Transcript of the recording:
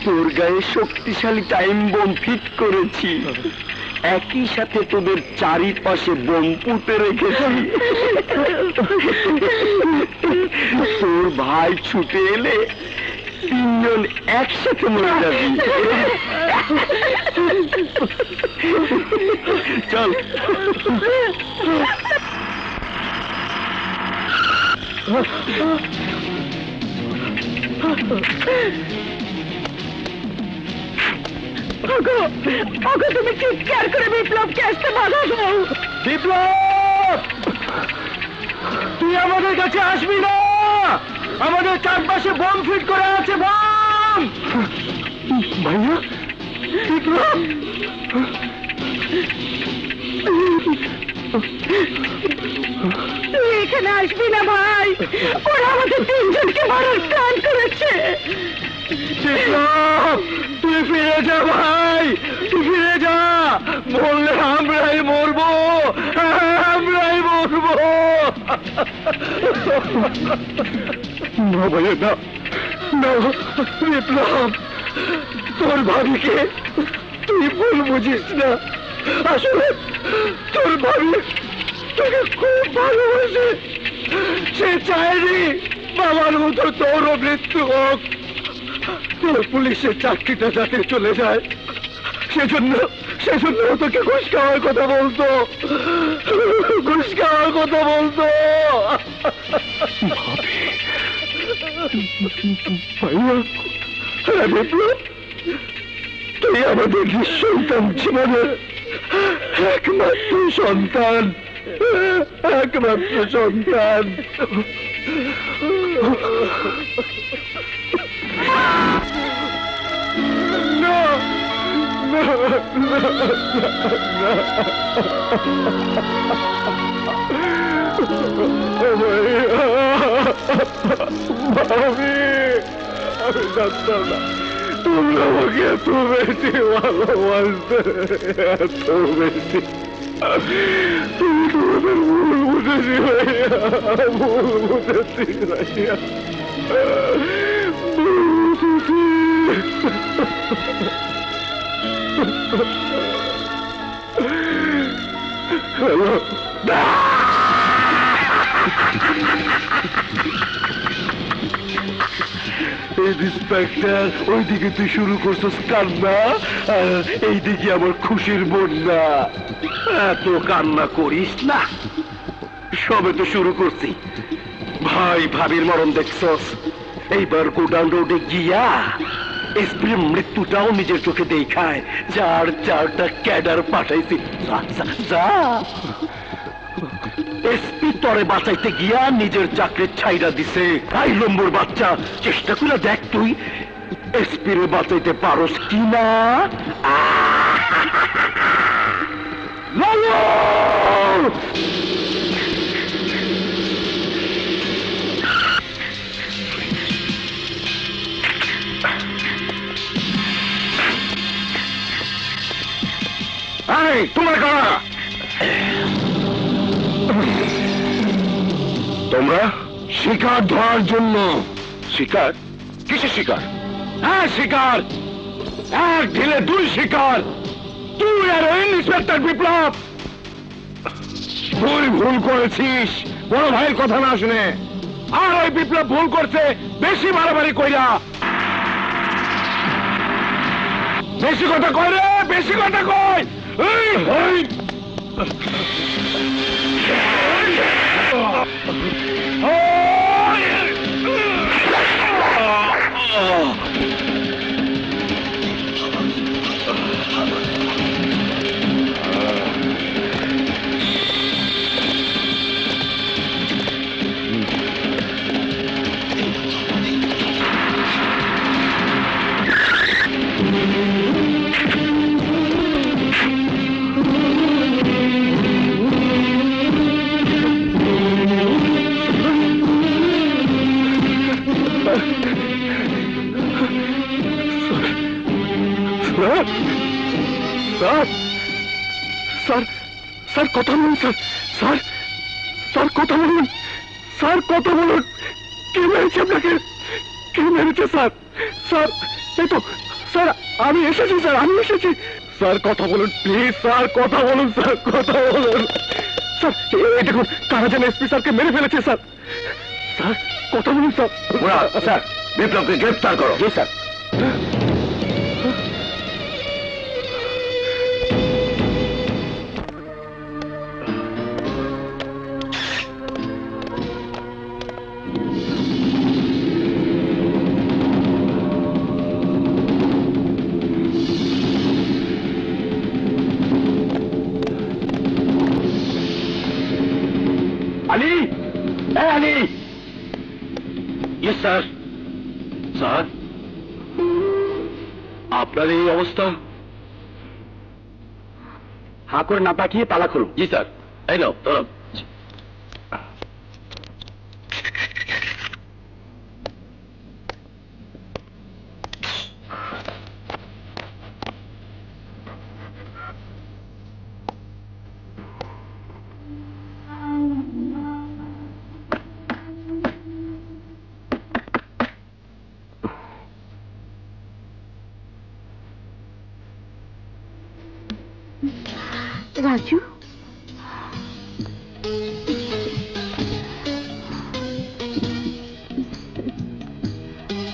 তোর গায়ে শক্তিশালী টাইম বোম ফিট করেছি, একই সাথে তোদের চারিপাশে বোম পুঁতে রেখেছি। তোর ভাই ছুটে এলে তিনজন একসাথে মরে যাবি। চল তুমি চিৎকার করে বিপ্লবকে আসতে বাধা দাও। বিপ্লব, তুই আমাদের কাছে আসবি না, আমাদের চারপাশে বোম ফিট করে আছে। বোম ভাইয়া, বিপ্লব তুই এখানে আসবি না ভাই, ওরা আমাদের তিনজনকে মারার প্ল্যান করেছে। বিপ্লব, তুই ফিরে যা ভাই, তুই ফিরে যা, বললে আমরাই মরবো, আমরাই মরবো। না ভাইয়া, না না বিপ্লব, তোর ভাবিকে তুই ভুল বুঝিস না। আসলে তোর ভাবি তোকে খুব ভালোবাসে, সে চায়নি বাবার মতো তোরও মৃত্যু হোক, তোর পুলিশের চাকরিটা যাতে চলে যায়, সেজন্য তোকে ঘুষ খাওয়ার কথা বলতো, ঘুষ খাওয়ার কথা বলতো। হ্যাঁ বিপ্লব, তুই আমাদের নিঃসন্তান জীবনের একমাত্র সন্তান, একমাত্র সন্তান। না না ভাবি, আমি জানতাম না তোমরা আমাকে এত বেশি ভালোবাসতে, এত বেশি। তুমি তোমাদের ভুল বুঝেছি ভাইয়া, ভুল বুঝেছি ভাইয়া, ভুল বুঝেছি। হ্যালো ইন্সপেক্টর, ওইদিকে তুই শুরু করছিস কান্না, এইদিকে আমার খুশির বন্যা। এত কান্না করিস না, সবে তো শুরু করছি। ভাই ভাবির মরণ দেখছস, এইবার গোডাউন রোডে গিয়া এসপির মৃত্যুটাও নিজের চোখে দেখায়, যার চারটা ক্যাডার পাঠাইছি। যা, এসপি তরে বাঁচাইতে গিয়া নিজের চাকরির ছাইরা দিছে। আই লম্বুর বাচ্চা, চেষ্টা করে দেখ তুই এসপির বাঁচাইতে পারস কিনা। তোমরা কারা? তোমরা শিকার ধরার জন্য। শিকার? কিসের শিকার? হ্যাঁ শিকার, এক ঢিলে দুই শিকার, তুই আর ইন্সপেক্টর বিপ্লব। তুই ভুল করেছিস বড় ভাইয়ের কথা না শুনে, আর ওই বিপ্লব ভুল করছে বেশি বাড়াবাড়ি কইরা। বেশি কথা কয় রে, বেশি কথা কয়। স্যার স্যার কথা বলুন স্যার স্যার স্যার কথা বলুন স্যার কথা বলুন কে মেরেছে আপনাকে কে মেরেছে স্যার স্যার এই তো স্যার আমি এসেছি স্যার আমি এসেছি স্যার কথা বলুন প্লিজ স্যার কথা বলুন স্যার কথা বলুন স্যার এই দেখুন কারা যেন এসপি স্যারকে মেরে ফেলেছে স্যার স্যার কথা বলুন স্যার স্যার বিপ্লবকে গ্রেফতার করো জি sir Ali Ali yes sir sir আপনার এই অবস্থা হাঁ করে না পাঠিয়ে তালা খুলুন জি স্যার এই নাও ধরো রাজু